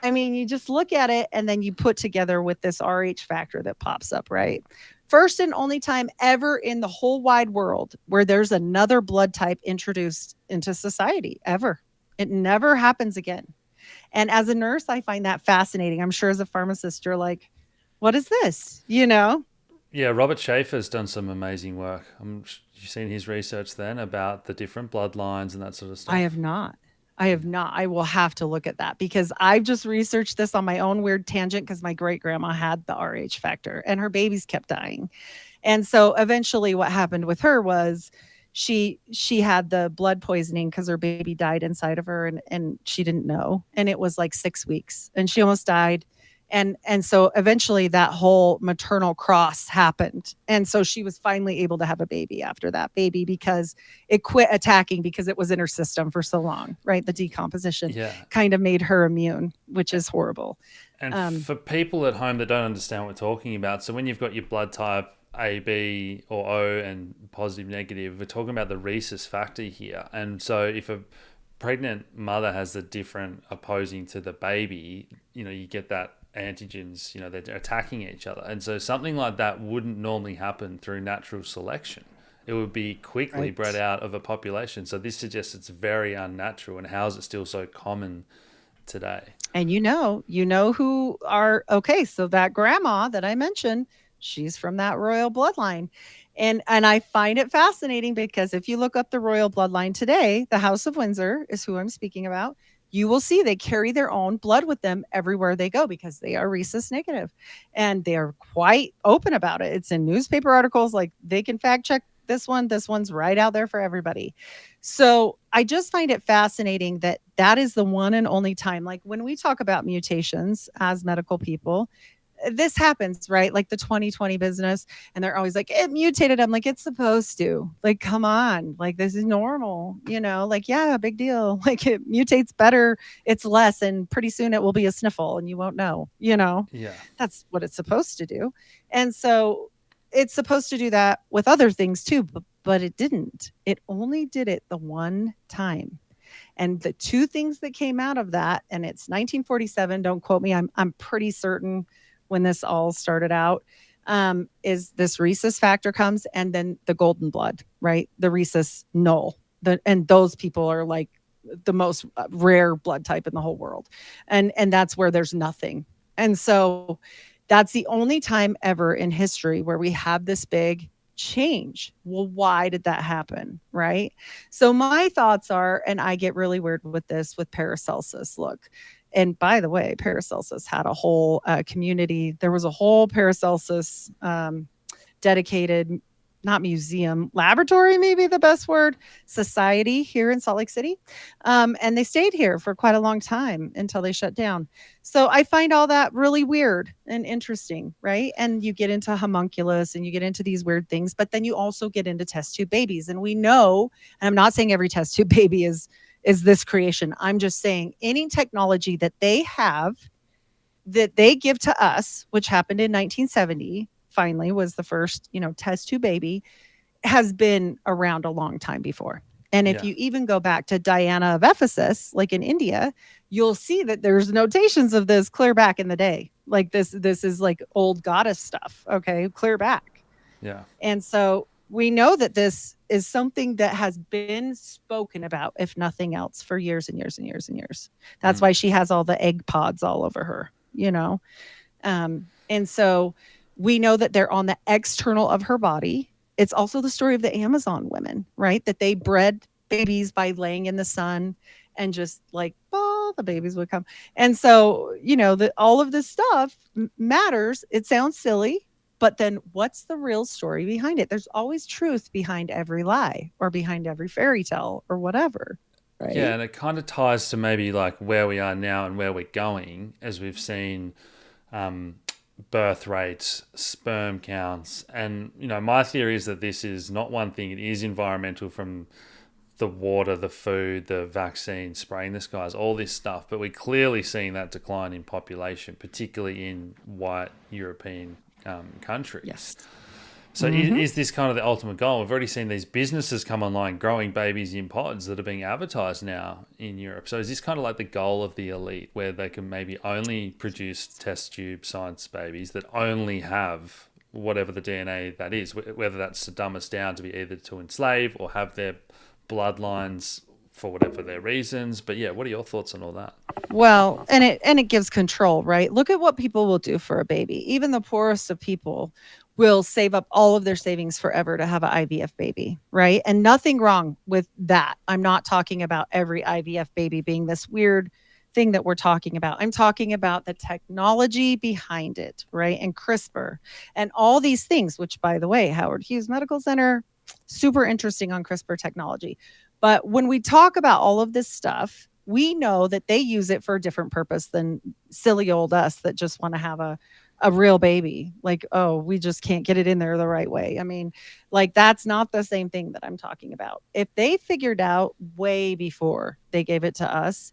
I mean, you just look at it and then you put together with this RH factor that pops up, right? First and only time ever in the whole wide world where there's another blood type introduced into society ever. It never happens again. And as a nurse, I find that fascinating. I'm sure as a pharmacist, you're like, what is this? Yeah, Robert Schaefer's done some amazing work. You've seen his research then about the different bloodlines and that sort of I stuff. have not. I have not. I will have to look at that because I've just researched this on my own weird tangent because my great grandma had the RH factor and her babies kept dying. And so eventually what happened with her was she had the blood poisoning because her baby died inside of her and she didn't know. And it was like 6 weeks and she almost died. And so eventually that whole maternal cross happened. And so she was finally able to have a baby after that baby because it quit attacking because it was in her system for so long, right? The decomposition Yeah. kind of made her immune, which is horrible. And Um, for people at home that don't understand what we're talking about, so when you've got your blood type A, B, or O and positive, negative, we're talking about the Rhesus factor here. And so if a pregnant mother has a different opposing to the baby, you get that antigens, they're attacking each other. And so something like that wouldn't normally happen through natural selection. It would be quickly bred right. out of a population. So this suggests it's very unnatural. And how is it still so common today? And who are okay. So that grandma that I mentioned, she's from that royal bloodline. And I find it fascinating because if you look up the royal bloodline today, the House of Windsor is who I'm speaking about. You will see they carry their own blood with them everywhere they go because they are rhesus negative. And they are quite open about it. It's in newspaper articles, like they can fact check this one. This one's right out there for everybody. So I just find it fascinating that is the one and only time. Like when we talk about mutations as medical people, this happens, right? Like the 2020 business, and they're always like, it mutated. I'm like, it's supposed to. Like, come on. Like, this is normal, like, yeah, big deal. Like, it mutates better, it's less, and pretty soon it will be a sniffle and you won't know. Yeah. That's what it's supposed to do. And so it's supposed to do that with other things too, but it didn't. It only did it the one time. And the two things that came out of that, and it's 1947, don't quote me, I'm pretty certain when this all started out, is this Rhesus factor comes, and then the golden blood, right? The Rhesus null. And those people are like the most rare blood type in the whole world. And that's where there's nothing. And so that's the only time ever in history where we have this big change. Well, why did that happen? Right. So my thoughts are, and I get really weird with this with Paracelsus. Look, and by the way, Paracelsus had a whole community. There was a whole Paracelsus dedicated, not museum, laboratory, maybe the best word, society here in Salt Lake City. And they stayed here for quite a long time until they shut down. So I find all that really weird and interesting, right? And you get into homunculus and you get into these weird things, but then you also get into test tube babies. And we know, and I'm not saying every test tube baby is this creation. I'm just saying any technology that they have that they give to us, which happened in 1970, finally was the first, test tube baby, has been around a long time before. And if you even go back to Diana of Ephesus, like in India, you'll see that there's notations of this clear back in the day. Like this is like old goddess stuff. Okay, clear back. Yeah. And so we know that this is something that has been spoken about, if nothing else, for years and years and years and years. That's why she has all the egg pods all over her, And so we know that they're on the external of her body. It's also the story of the Amazon women, right? That they bred babies by laying in the sun and just like, the babies would come. And so, all of this stuff matters. It sounds silly, but then what's the real story behind it? There's always truth behind every lie or behind every fairy tale or whatever. Right? Yeah, and it kind of ties to maybe like where we are now and where we're going, as we've seen birth rates, sperm counts. And, my theory is that this is not one thing. It is environmental, from the water, the food, the vaccine, spraying the skies, all this stuff. But we're clearly seeing that decline in population, particularly in white European countries. Yes. So is this kind of the ultimate goal? We've already seen these businesses come online growing babies in pods that are being advertised now in Europe. So is this kind of like the goal of the elite, where they can maybe only produce test tube science babies that only have whatever the DNA that is, whether that's to dumb us down to be either to enslave or have their bloodlines for whatever their reasons? But yeah, what are your thoughts on all that? Well, and it gives control, right? Look at what people will do for a baby. Even the poorest of people will save up all of their savings forever to have an IVF baby, right? And nothing wrong with that. I'm not talking about every IVF baby being this weird thing that we're talking about. I'm talking about the technology behind it, right? And CRISPR and all these things, which, by the way, Howard Hughes Medical Center, super interesting on CRISPR technology. But when we talk about all of this stuff, we know that they use it for a different purpose than silly old us that just want to have a real baby. Like, oh, we just can't get it in there the right way. I mean, like, that's not the same thing that I'm talking about. If they figured out way before they gave it to us,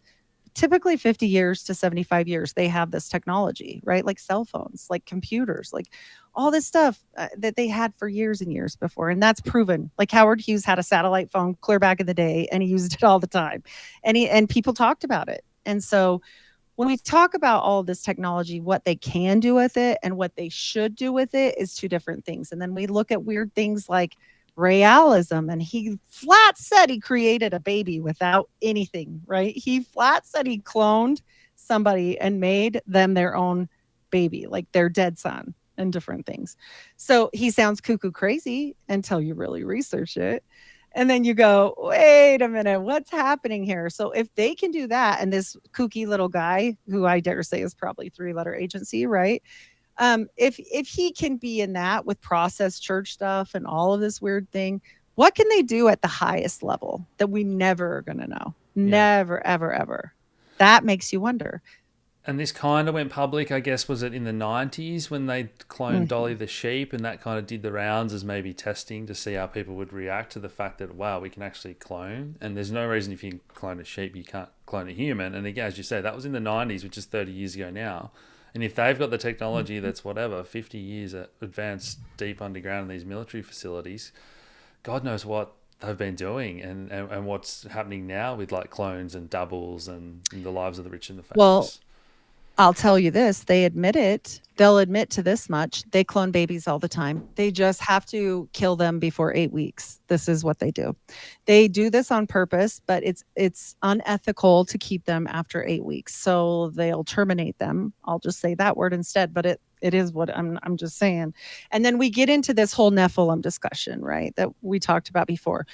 typically 50 years to 75 years, they have this technology, right? Like cell phones, like computers, like all this stuff that they had for years and years before. And that's proven. Like Howard Hughes had a satellite phone clear back in the day, and he used it all the time. And people talked about it. And so when we talk about all of this technology, what they can do with it and what they should do with it is two different things. And then we look at weird things like realism, and he flat said he created a baby without anything, right? He flat said he cloned somebody and made them their own baby, like their dead son and different things. So he sounds cuckoo crazy until you really research it. And then you go, wait a minute, what's happening here? So if they can do that, and this kooky little guy, who I dare say is probably 3-letter agency, right? If he can be in that with processed church stuff and all of this weird thing, what can they do at the highest level that we never are going to know? Yeah. Never, ever, ever. That makes you wonder. And this kind of went public, I guess, was it in the 90s when they cloned Dolly Mhm. the sheep, and that kind of did the rounds as maybe testing to see how people would react to the fact that, wow, we can actually clone. And there's no reason if you can clone a sheep, you can't clone a human. And again, as you say, that was in the 90s, which is 30 years ago now. And if they've got the technology Mhm. that's whatever, 50 years advanced deep underground in these military facilities, God knows what they've been doing and what's happening now with like clones and doubles and in the lives of the rich and the Well, famous. I'll tell you this, they admit it. They'll admit to this much. They clone babies all the time. They just have to kill them before 8 weeks. This is what they do. They do this on purpose, but it's unethical to keep them after 8 weeks. So they'll terminate them. I'll just say that word instead, but it is what I'm just saying. And then we get into this whole Nephilim discussion, right? That we talked about before.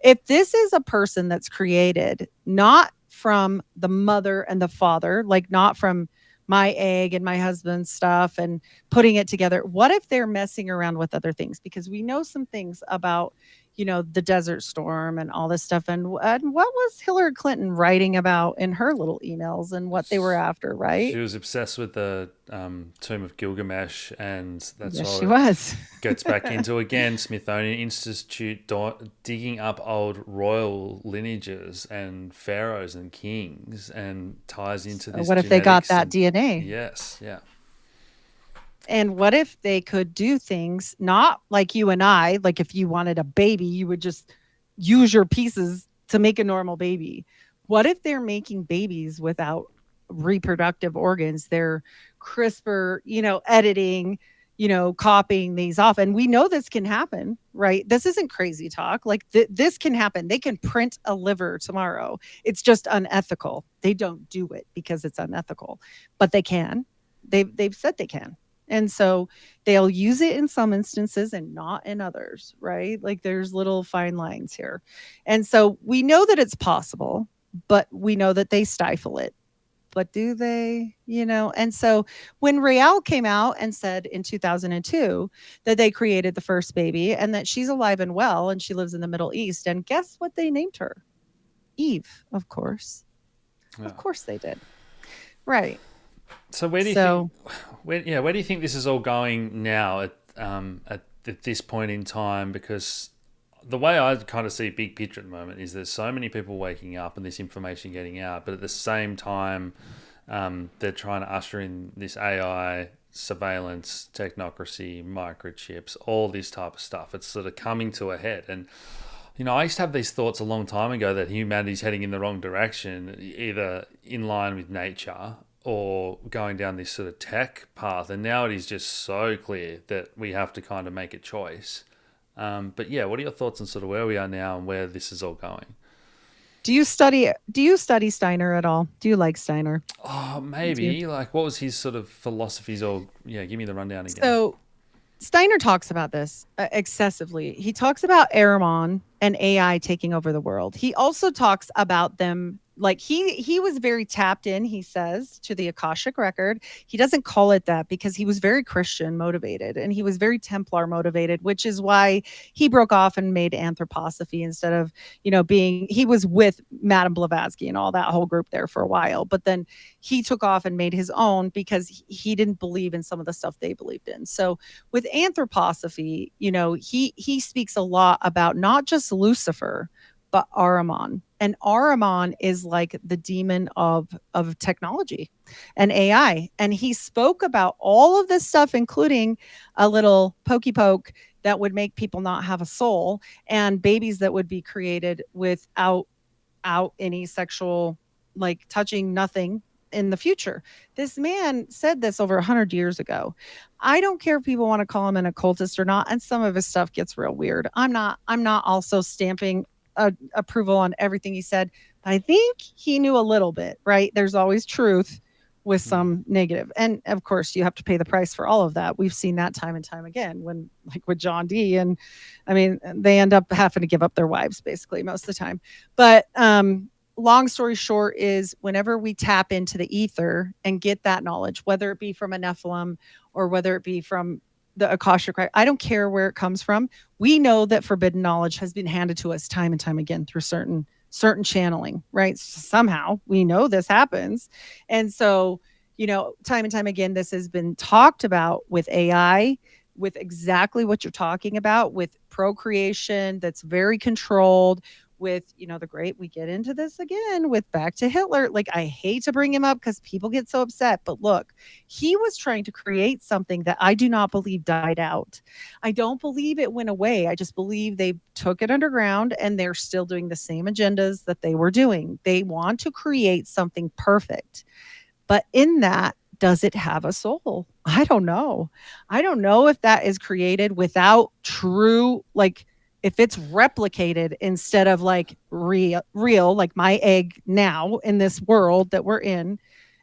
If this is a person that's created not from the mother and the father, like not from my egg and my husband's stuff and putting it together. What if they're messing around with other things? Because we know some things about, the Desert Storm and all this stuff. And what was Hillary Clinton writing about in her little emails and what they were after, She right? was obsessed with the Tomb of Gilgamesh, and that's Yes, all she it was. gets back into again. Smithsonian Institute digging up old royal lineages and pharaohs and kings, and ties into So this what if they got genetics that and DNA? yes, yeah, And what if they could do things not like you and I, like if you wanted a baby, you would just use your pieces to make a normal baby. What if they're making babies without reproductive organs? They're CRISPR, editing, copying these off. And we know this can happen, right? This isn't crazy talk. Like this can happen. They can print a liver tomorrow. It's just unethical. They don't do it because it's unethical, but they can. They've said they can. And so they'll use it in some instances and not in others, right? Like there's little fine lines here. And so we know that it's possible, but we know that they stifle it. But do they? And so when Real came out and said in 2002 that they created the first baby and that she's alive and well and she lives in the Middle East, and guess what they named her? Eve, of course. yeah. Of course they did. Right. So where do you think, So where do you think this is all going now at this point in time? Because the way I kind of see big picture at the moment is there's so many people waking up and this information getting out, but at the same time, they're trying to usher in this AI surveillance, technocracy, microchips, all this type of stuff. It's sort of coming to a head. And, I used to have these thoughts a long time ago that humanity's heading in the wrong direction, either in line with nature or going down this sort of tech path. And now it is just so clear that we have to kind of make a choice. But yeah, what are your thoughts on sort of where we are now and where this is all going? do you study Steiner at all? Do you like Steiner? Oh, Do you? maybe. Like, what was his sort of philosophies? Or yeah, give me the rundown again. So Steiner talks about this excessively. He talks about Aramon and AI taking over the world. He also talks about them like he was very tapped in, he says, to the Akashic record. He doesn't call it that because he was very Christian motivated and he was very Templar motivated, which is why he broke off and made anthroposophy instead of, being he was with Madame Blavatsky and all that whole group there for a while. But then he took off and made his own because he didn't believe in some of the stuff they believed in. So with anthroposophy, he speaks a lot about not just Lucifer, but Ahriman. And Ahriman is like the demon of technology and AI. And he spoke about all of this stuff, including a little pokey poke that would make people not have a soul and babies that would be created without any sexual, like touching nothing in the future. This man said this over 100 years ago. I don't care if people want to call him an occultist or not, and some of his stuff gets real weird. I'm not also stamping approval on everything he said, but I think he knew a little bit, right? There's always truth with Hmm. some negative. And of course, you have to pay the price for all of that. We've seen that time and time again when, like with John D. And I mean, they end up having to give up their wives basically most of the time. But long story short is whenever we tap into the ether and get that knowledge, whether it be from a Nephilim or whether it be from the Akashic, I don't care where it comes from. We know that forbidden knowledge has been handed to us time and time again through certain channeling, right? Somehow we know this happens. And so, time and time again, this has been talked about with AI, with exactly what you're talking about, with procreation that's very controlled, with, the great, we get into this again with back to Hitler. Like, I hate to bring him up because people get so upset, but look, he was trying to create something that I do not believe died out. I don't believe it went away. I just believe they took it underground and they're still doing the same agendas that they were doing. They want to create something perfect. But in that, does it have a soul? I don't know. I don't know if that is created without true, like, if it's replicated instead of like real, like my egg now in this world that we're in,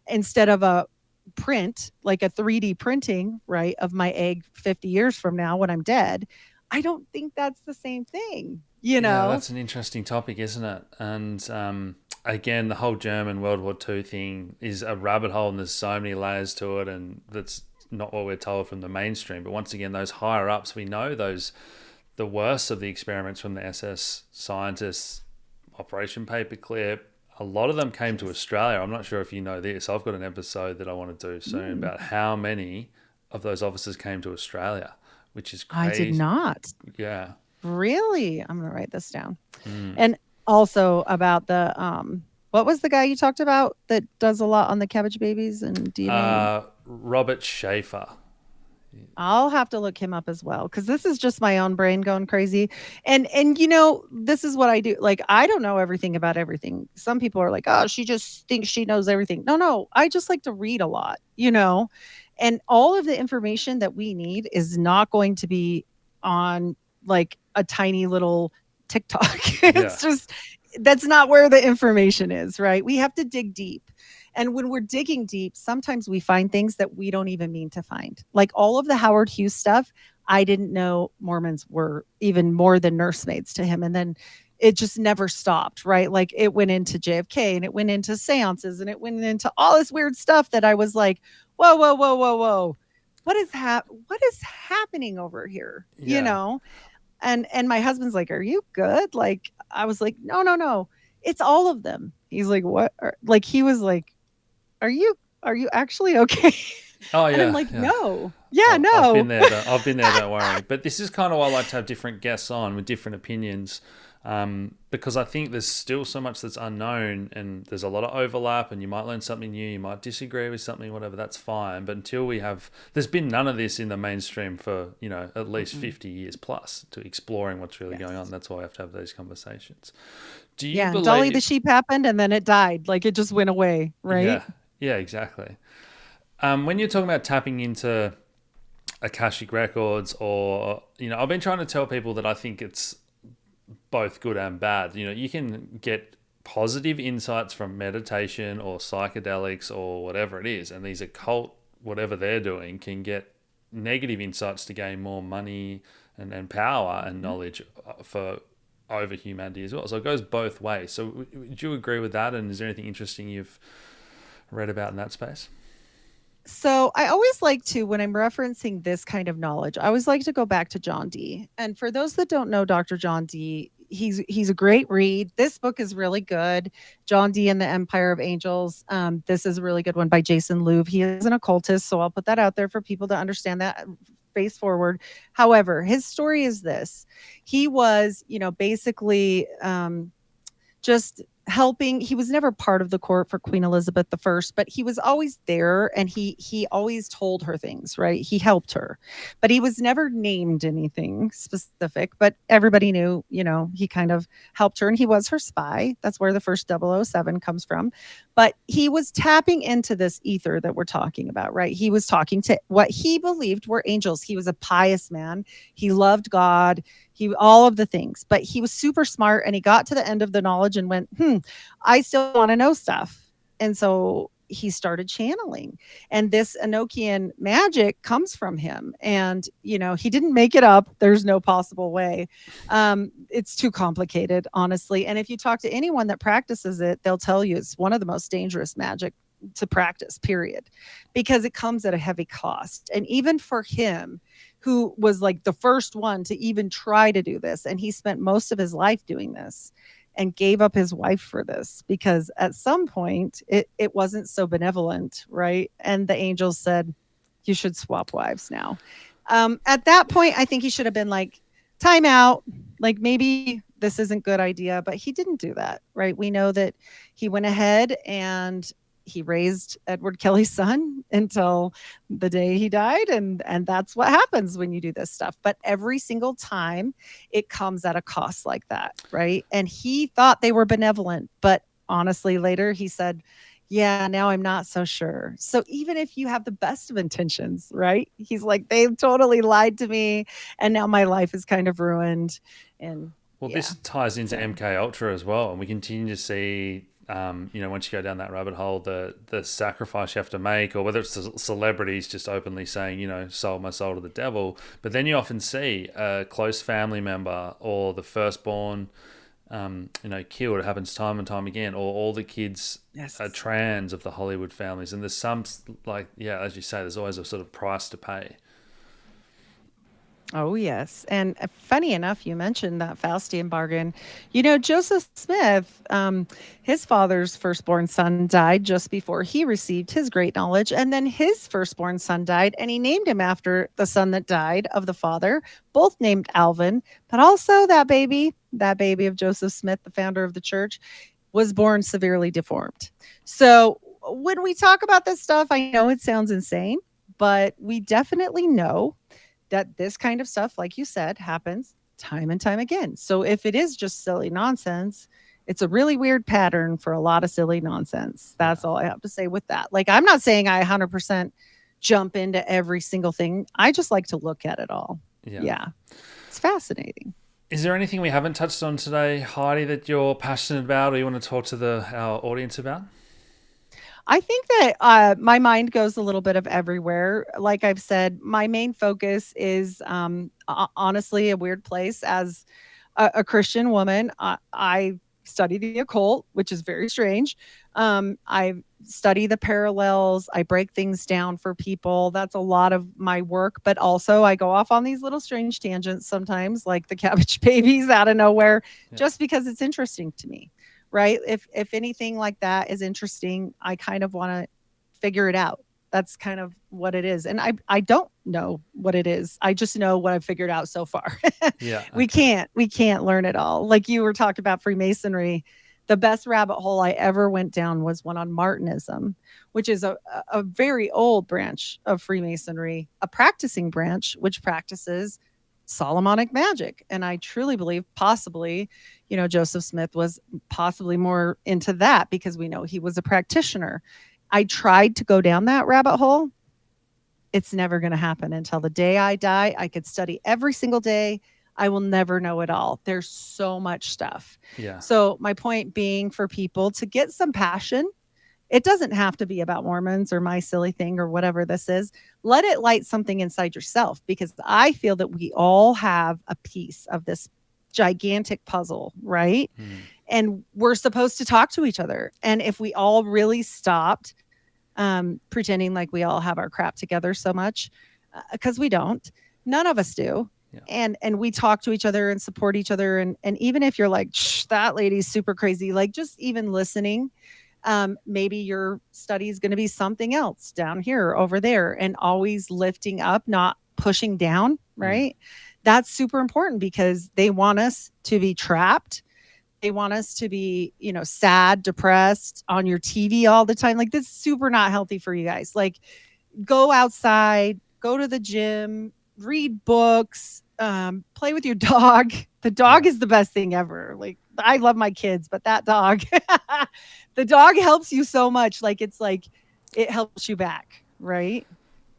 instead of a print, like a 3D printing, right, of my egg 50 years from now when I'm dead. I don't think that's the same thing, Yeah, that's an interesting topic, isn't it? And again, the whole German World War II thing is a rabbit hole, and there's so many layers to it, and that's not what we're told from the mainstream. But once again, those higher ups, we know the worst of the experiments from the SS scientists, Operation Paperclip. A lot of them came to Australia. I'm not sure if you know this. I've got an episode that I want to do soon about how many of those officers came to Australia, which is crazy. I did not. Yeah. Really? I'm going to write this down. And also about the, what was the guy you talked about that does a lot on the Cabbage babies and DNA? Robert Schaefer. I'll have to look him up as well, because this is just my own brain going crazy. And this is what I do. Like, I don't know everything about everything. Some people are like, oh, she just thinks she knows everything. No, I just like to read a lot, and all of the information that we need is not going to be on like a tiny little TikTok. It's just, that's not where the information is, right? We have to dig deep. And when we're digging deep, sometimes we find things that we don't even mean to find. Like all of the Howard Hughes stuff, I didn't know Mormons were even more than nursemaids to him. And then it just never stopped, right? Like it went into JFK and it went into seances and it went into all this weird stuff that I was like, whoa. What is happening over here? And my husband's like, are you good? Like, I was like, no. It's all of them. He's like, what? Like, he was like, are you actually okay? Oh yeah. And I'm like, no. No. I've been there. I've been there. Don't worry. But this is kind of why I like to have different guests on with different opinions, because I think there's still so much that's unknown, and there's a lot of overlap. And you might learn something new. You might disagree with something, whatever. That's fine. But until there's been none of this in the mainstream for at least 50 years plus to exploring what's really going on. That's why we have to have those conversations. Do you believe Dolly the sheep happened and then it died? Like it just went away, right? Yeah, exactly. When you're talking about tapping into Akashic records, or I've been trying to tell people that I think it's both good and bad. You can get positive insights from meditation or psychedelics or whatever it is, and these occult, whatever they're doing, can get negative insights to gain more money and power and knowledge for over humanity as well. So it goes both ways. So would you agree with that? And is there anything interesting you've read about in that space? So I always like to, when I'm referencing this kind of knowledge, I always like to go back to John Dee. And for those that don't know Dr. John Dee, he's a great read. This book is really good. John Dee and the Empire of Angels. This is a really good one by Jason Luv. He is an occultist, so I'll put that out there for people to understand that face forward. However, his story is this. He was, basically just helping. He was never part of the court for Queen Elizabeth I, but he was always there, and he always told her things, right? He helped her, but he was never named anything specific, but everybody knew, he kind of helped her, and he was her spy. That's where the first 007 comes from. But he was tapping into this ether that we're talking about, right? He was talking to what he believed were angels. He was a pious man. He loved God. All of the things, but he was super smart, and he got to the end of the knowledge and went, I still want to know stuff. And so he started channeling, and this Enochian magic comes from him. And, he didn't make it up. There's no possible way. It's too complicated, honestly. And if you talk to anyone that practices it, they'll tell you it's one of the most dangerous magic to practice, period, because it comes at a heavy cost. And even for him, who was like the first one to even try to do this, and he spent most of his life doing this, and gave up his wife for this, because at some point it wasn't so benevolent, right? And the angels said, you should swap wives now. At that point, I think he should have been like, time out. Like, maybe this isn't good idea, but he didn't do that, right? We know that he went ahead and he raised Edward Kelly's son until the day he died, and that's what happens when you do this stuff. But every single time it comes at a cost like that, right? And he thought they were benevolent, but honestly later he said, yeah, now I'm not so sure. So even if you have the best of intentions, right? He's like, they've totally lied to me, and now my life is kind of ruined. And Well, yeah, this ties into so MK Ultra as well, and we continue to see, once you go down that rabbit hole, the sacrifice you have to make, or whether it's the celebrities just openly saying, sold my soul to the devil. But then you often see a close family member or the firstborn, killed. It happens time and time again, or all the kids are yes. trans of the Hollywood families, and there's some as you say, there's always a sort of price to pay. Oh, yes. And funny enough, you mentioned that Faustian bargain. Joseph Smith, his father's firstborn son died just before he received his great knowledge. And then his firstborn son died, and he named him after the son that died of the father, both named Alvin. But also, that baby of Joseph Smith, the founder of the church, was born severely deformed. So when we talk about this stuff, I know it sounds insane, but we definitely know that this kind of stuff, like you said, happens time and time again. So if it is just silly nonsense, it's a really weird pattern for a lot of silly nonsense. Yeah, That's all I have to say with that. Like, I'm not saying I 100% jump into every single thing. I just like to look at it all. yeah. Yeah. It's fascinating. Is there anything we haven't touched on today, Heidi, that you're passionate about, or you want to talk to our audience about? I think that my mind goes a little bit of everywhere. Like I've said, my main focus is honestly a weird place. As a Christian woman, I study the occult, which is very strange. I study the parallels. I break things down for people. That's a lot of my work. But also, I go off on these little strange tangents sometimes, like the cabbage babies out of nowhere, Yeah, just because it's interesting to me, right? If anything like that is interesting, I kind of want to figure it out. That's kind of what it is. And I don't know what it is. I just know what I've figured out so far. yeah, we okay, can't we can't learn it all. Like you were talking about Freemasonry, the best rabbit hole I ever went down was one on Martinism, which is a very old branch of Freemasonry, a practicing branch which practices Solomonic magic. And I truly believe possibly, Joseph Smith was possibly more into that because we know he was a practitioner. I tried to go down that rabbit hole. It's never going to happen until the day I die. I could study every single day. I will never know it all. There's so much stuff. yeah, So, my point being for people to get some passion. It doesn't have to be about Mormons or my silly thing or whatever this is. Let it light something inside yourself, because I feel that we all have a piece of this gigantic puzzle, right? mm, And we're supposed to talk to each other. And if we all really stopped pretending like we all have our crap together so much, because we don't, none of us do. yeah, And we talk to each other and support each other. And even if you're like, that lady's super crazy, like just even listening, maybe your study is going to be something else down here, over there, and always lifting up, not pushing down, mm, right? That's super important because they want us to be trapped. They want us to be, sad, depressed on your TV all the time. Like, this is super not healthy for you guys. Like, go outside, go to the gym, read books, play with your dog. The dog yeah, is the best thing ever. Like, I love my kids, but that dog, the dog helps you so much. It's like it helps you back, right?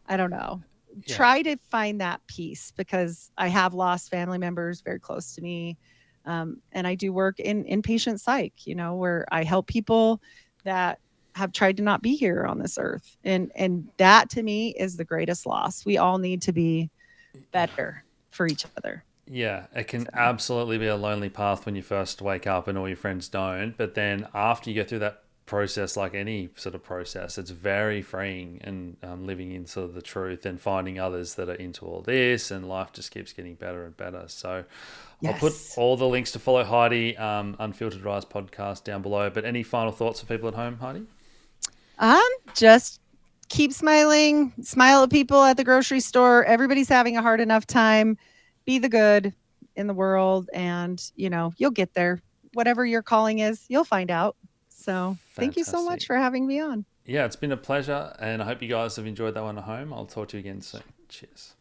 I don't know. yeah. Try to find that peace, because I have lost family members very close to me. And I do work in inpatient psych, where I help people that have tried to not be here on this earth. And that to me is the greatest loss. We all need to be better for each other. Yeah, it can So absolutely be a lonely path when you first wake up and all your friends don't. But then after you go through that process like any sort of process. It's very freeing, and living in sort of the truth and finding others that are into all this, and life just keeps getting better and better. So I'll put Yes. all the links to follow Heidi, Unfiltered Rise podcast down below. But any final thoughts for people at home, Heidi? Just keep smiling, smile at people at the grocery store. Everybody's having a hard enough time. Be the good in the world, and you'll get there. Whatever your calling is, you'll find out. So thank you so much Fantastic. for having me on. Yeah, it's been a pleasure, and I hope you guys have enjoyed that one at home. I'll talk to you again soon. Cheers.